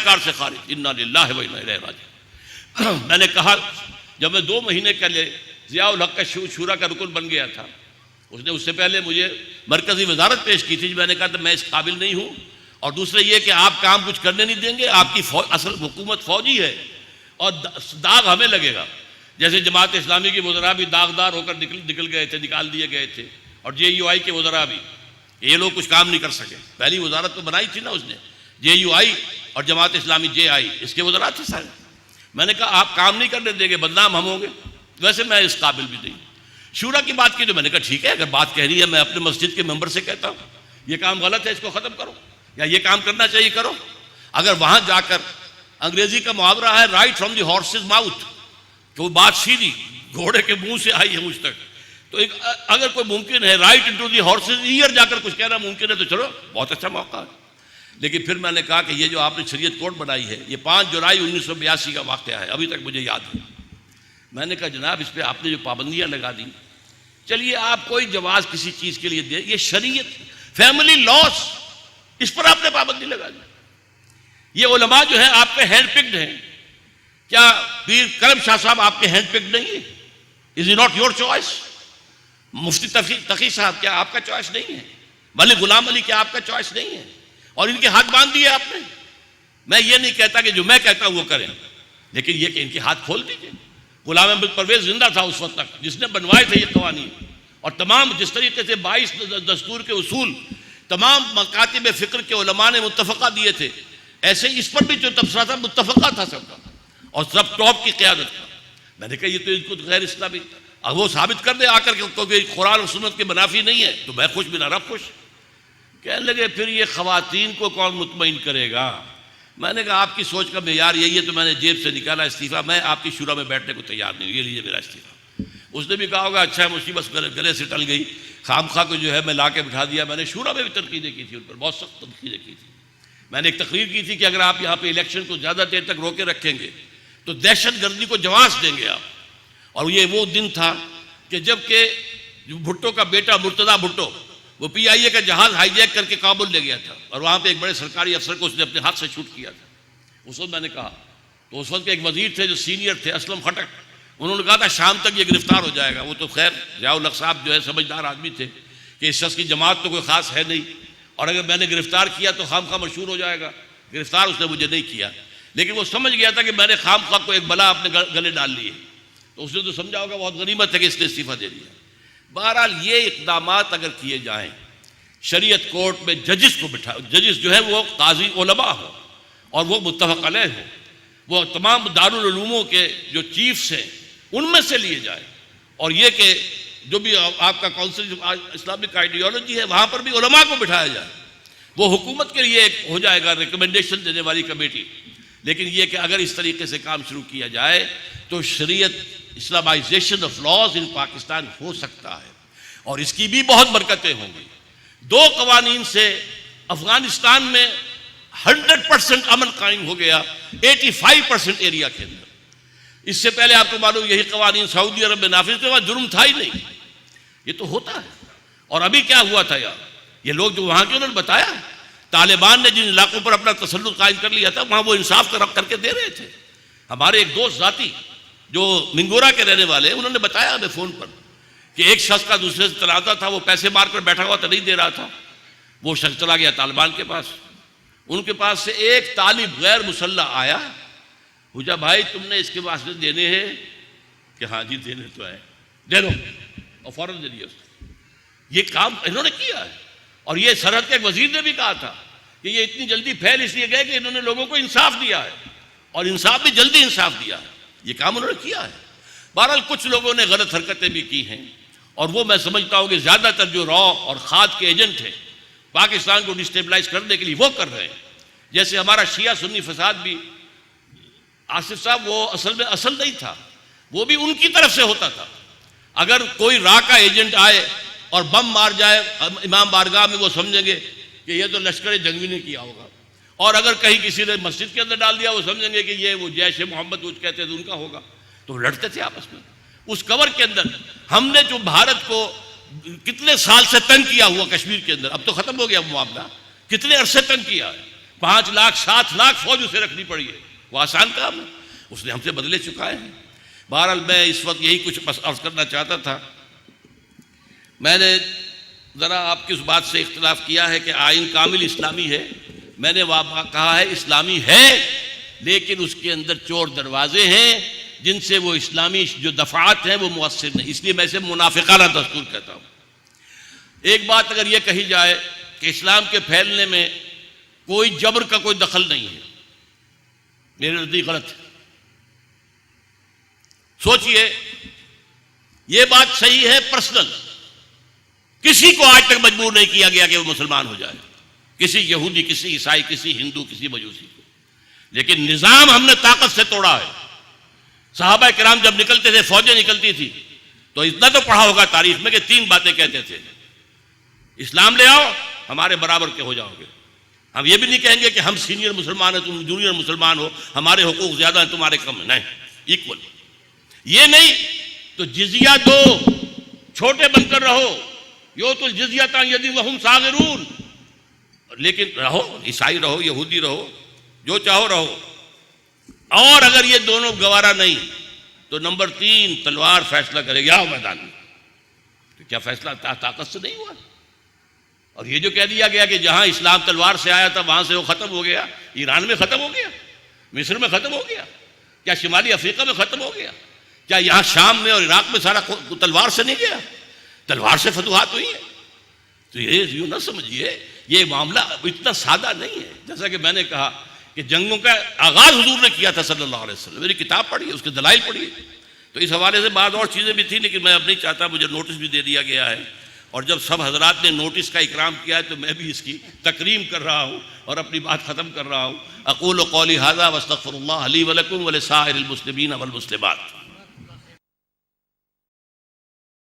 एहतिकार से खारिज। इन्ना लिल्लाहि व इन्ना इलैहि राजिऊन। मैंने कहा जब मैं 2 महीने पहले ज़ियाउल हक का शूरा का रुकन बन गया था, उसने उससे पहले मुझे मरकज़ी वजारत पेश की थी, मैंने कहा था मैं इस काबिल नहीं हूँ, और दूसरा ये कि आप काम कुछ करने नहीं देंगे, आपकी असल हुकूमत फौजी है और दाग हमें लगेगा। जैसे जमात इस्लामी के वज़रा भी दागदार होकर निकल गए थे, निकाल दिए गए थे, और JUI के वज़रा भी, ये लोग कुछ काम नहीं कर सके। पहली वजारत तो बनाई थी ना उसने, JUI और जमात इस्लामी JI, इसके वज़रा थे सारे। मैंने कहा आप काम नहीं करने देंगे, बदनाम हम होंगे, वैसे मैं इस काबिल भी नहीं। शूरा की बात की तो मैंने कहा ठीक है, अगर बात कह रही है मैं अपने मस्जिद के मेंबर से कहता हूँ ये काम गलत है, इसको ख़त्म करो, या ये काम करना चाहिए करो। अगर वहाँ जाकर अंग्रेजी का मुहावरा है right from the horses mouth, तो बात सीधी घोड़े के मुंह से आई है मुझ तक, तो एक अगर कोई मुमकिन है right into the horses year जाकर कुछ कहना मुमकिन है तो चलो बहुत अच्छा मौका है। लेकिन फिर मैंने कहा कि ये जो आपने शरीयत कोड बनाई है ये 5 जुलाई 1982 का वाक़या है, अभी तक मुझे याद है। मैंने कहा जनाब इस पर आपने जो पाबंदियाँ लगा दी, चलिए आप कोई जवाज़ किसी चीज़ के लिए दे, ये शरीयत फैमिली लॉस, इस पर आपने पाबंदी लगा दी। ये उलमा जो है आपके हैंड पिक्ड हैं, क्या पीर करम शाह साहब आपके हैंड पिक्ड नहीं है? Is it not your choice? Mufti Taqi साहब क्या आपका चॉइस नहीं है? मलिक गुलाम अली क्या आपका चॉइस नहीं है? और इनके हाथ बांध दिए आपने। मैं ये नहीं कहता कि जो मैं कहता हूं वो करें, लेकिन ये कि इनके हाथ खोल दीजिए। गुलाम अहमद परवेज जिंदा था उस वक्त तक, जिसने बनवाए थे ये कवानीन, और तमाम जिस तरीके से 22 दस्तूर के उसूल तमाम मकातिब फ़िक्र के उलमा ने मुत्तफ़क़ा दिए थे, ऐसे इस पर भी जो तबसरा था मुत्तफ़क़ा था सबका, और सब टॉप की क़यादत का। मैंने कहा ये तो इनको गैर इस्लामी, अब वो साबित कर दे आकर के कुरान और सुन्नत के मुनाफी नहीं है तो मैं खुश बिना रब खुश। कहने लगे फिर ये ख़वातीन को कौन मुतमईन करेगा? मैंने कहा आपकी सोच का मेयार यही है, तो मैंने जेब से निकाला इस्तीफ़ा, मैं आपकी शुरा में बैठने को तैयार नहीं हूँ, ये लीजिए मेरा इस्तीफ़ा। उसने भी कहा होगा अच्छा मुसीबत गले से टल गई, खामखा को जो है मैं ला के बिठा दिया। मैंने शुरा में भी तनकीदें की थी, उन पर बहुत सख्त तनकीदें की थी। मैंने एक तकरीर की थी कि अगर आप यहाँ पे इलेक्शन को ज़्यादा देर तक रोके रखेंगे तो दहशत गर्दी को जवाब देंगे आप। और ये वो दिन था कि जबकि भुट्टो का बेटा मुर्तज़ा भुट्टो वो PIA का जहाज़ हाईजैक करके काबुल ले गया था, और वहाँ पे एक बड़े सरकारी अफसर को उसने अपने हाथ से शूट किया था। उस वक्त मैंने कहा, तो उस वक्त के एक वजीर थे जो सीनियर थे असलम खटक, उन्होंने कहा था शाम तक ये गिरफ्तार हो जाएगा। वो तो खैर ज़ियाउल हक साहब जो है समझदार आदमी थे कि इस शख्स की जमात तो कोई ख़ास है नहीं, और अगर मैंने गिरफ्तार किया तो खामखा मशहूर हो जाएगा। गिरफ्तार उसने मुझे नहीं किया, लेकिन वो समझ गया था कि मैंने खामखा को एक बला अपने गले डाल लिए, तो उसने तो समझा होगा बहुत गनीमत है कि इसने इस्तीफ़ा दे दिया। बहरहाल ये इक़दामात अगर किए जाएँ, शरीयत कोर्ट में जजिस को बिठा, जजिस जो है वो काजी उलमा हो और वो मुत्तफ़क़ अलैह हो, वो तमाम दारुल उलूमों के जो चीफ्स हैं उनमें से लिए जाए, और ये कि जो भी आपका काउंसिल इस्लामिक आइडियोलॉजी है वहाँ पर भी उलमा को बिठाया जाए। वो हुकूमत के लिए एक हो जाएगा रिकमेंडेशन देने वाली कमेटी। लेकिन ये कि अगर इस तरीके से काम शुरू किया जाए तो शरीयत इस्लामाइजेशन ऑफ लॉज इन पाकिस्तान हो सकता है, और इसकी भी बहुत बरकतें होंगी। 2 कवानीन से अफगानिस्तान में 100% अमन कायम हो गया 85% एरिया के अंदर। इससे पहले आपको मालूम यही कवानीन सऊदी अरब में नाफिज थे, वहाँ जुर्म था ही नहीं। ये तो होता है। और अभी क्या हुआ था यार, ये लोग जो वहाँ के उन्होंने बताया, तालिबान ने जिन इलाकों पर अपना तसल्लुत कायम कर लिया था वहाँ वो इंसाफ करके दे रहे थे। हमारे एक दोस्त जाती जो मिंगोरा के रहने वाले, उन्होंने बताया हमें फ़ोन पर कि एक शख्स का दूसरे से तनाज़ा था, वो पैसे मार कर बैठा हुआ तो नहीं दे रहा था, वो शख्स चला गया तालिबान के पास, उनके पास से एक तालिब गैर मुसल्लह आया, पूछा भाई तुमने इसके वास्ते देने हैं? कि हाँ जी देने तो है, दे दो, और फ़ौरन दे दिया उसने। ये काम इन्होंने किया है, और ये सरहद के एक वजीर ने भी कहा था कि ये इतनी जल्दी फैल इसलिए गए कि इन्होंने लोगों को इंसाफ दिया है, और इंसाफ भी जल्दी इंसाफ दिया है। ये काम उन्होंने किया है। बहरहाल कुछ लोगों ने गलत हरकतें भी की हैं, और वो मैं समझता हूँ कि ज़्यादातर जो रॉ और खाद के एजेंट हैं पाकिस्तान को डिस्टेबलाइज करने के लिए वो कर रहे हैं। जैसे हमारा शिया सुन्नी फसाद भी, आसिफ साहब वो असल में असल नहीं था, वो भी उनकी तरफ से होता था। अगर कोई रा का एजेंट आए और बम मार जाए इमाम बारगाह में, वो समझेंगे कि ये तो लश्कर जंगवी ने किया होगा, और अगर कहीं किसी ने मस्जिद के अंदर डाल दिया वो समझेंगे कि ये वो जैश मोहम्मद कुछ कहते थे उनका होगा। तो लड़ते थे आपस में। उस कवर के अंदर हमने जो भारत को कितने साल से तंग किया हुआ कश्मीर के अंदर, अब तो ख़त्म हो गया वो मामला, कितने अरसे तंग किया है। 5 लाख 7 लाख फौज उसे रखनी पड़ी है, वो आसान काम है, उसने हमसे बदले चुकाए हैं। बहरहाल मैं इस वक्त यही कुछ बस अर्ज करना चाहता था। मैंने ज़रा आपकी उस बात से इख्तिलाफ किया है कि आइन कामिल इस्लामी है। मैंने वहाँ कहा है इस्लामी है, लेकिन उसके अंदर चोर दरवाजे हैं जिनसे वो इस्लामी जो दफ़ात हैं वो मुअस्सिर नहीं, इसलिए मैं इसे मुनाफिकाना दस्तूर कहता हूँ। एक बात अगर ये कही जाए कि इस्लाम के फैलने में कोई जबर का कोई दखल नहीं है, मेरे नज़दीक गलत है। सोचिए, ये बात सही है पर्सनल, किसी को आज तक मजबूर नहीं किया गया कि वो मुसलमान हो जाए, किसी यहूदी, किसी ईसाई, किसी हिंदू, किसी मजूसी को, लेकिन निजाम हमने ताकत से तोड़ा है। सहाबा किराम जब निकलते थे, फौजें निकलती थी, तो इतना तो पढ़ा होगा तारीख में कि 3 बातें कहते थे, इस्लाम ले आओ हमारे बराबर के हो जाओगे। हम ये भी नहीं कहेंगे कि हम सीनियर मुसलमान हैं, तुम जूनियर मुसलमान हो, हमारे हुकूक ज्यादा हैं, तुम्हारे कम है, नहीं, इक्वल। ये नहीं तो जिजिया दो, छोटे बनकर रहो, यो तो जिजिया था यदि वहुम सागिरून, लेकिन रहो, ईसाई रहो, यहूदी रहो, जो चाहो रहो। और अगर ये दोनों गवारा नहीं तो नंबर 3 तलवार फैसला करेगी, आओ मैदान में। तो क्या फैसला ताकत से नहीं हुआ? और ये जो कह दिया गया कि जहां इस्लाम तलवार से आया था वहां से वो खत्म हो गया, ईरान में खत्म हो गया, मिस्र में खत्म हो गया, क्या शिमाली अफ्रीका में खत्म हो गया, क्या यहां शाम में और इराक में सारा तलवार से नहीं गया? तलवार से फतुहात हुई है। तो ये यूं ना समझिए, ये मामला इतना सादा नहीं है। जैसा कि मैंने कहा कि जंगों का आगाज हुजूर ने किया था सल्लल्लाहु अलैहि वसल्लम, मेरी किताब पढ़ी है, उसके दलाइल पढ़ी है। तो इस हवाले से बाद और चीज़ें भी थी, लेकिन मैं अब नहीं चाहता, मुझे नोटिस भी दे दिया गया है। और जब सब हजरात ने नोटिस का इकराम किया है तो मैं भी इसकी तकरीम कर रहा हूँ और अपनी बात ख़त्म कर रहा हूँ। अक़ूलु क़ौली हाज़ा वस्तग़फ़िरुल्लाह ली व लकुम व लिसाइरिल मुस्लिमीन वल मुस्लिमात।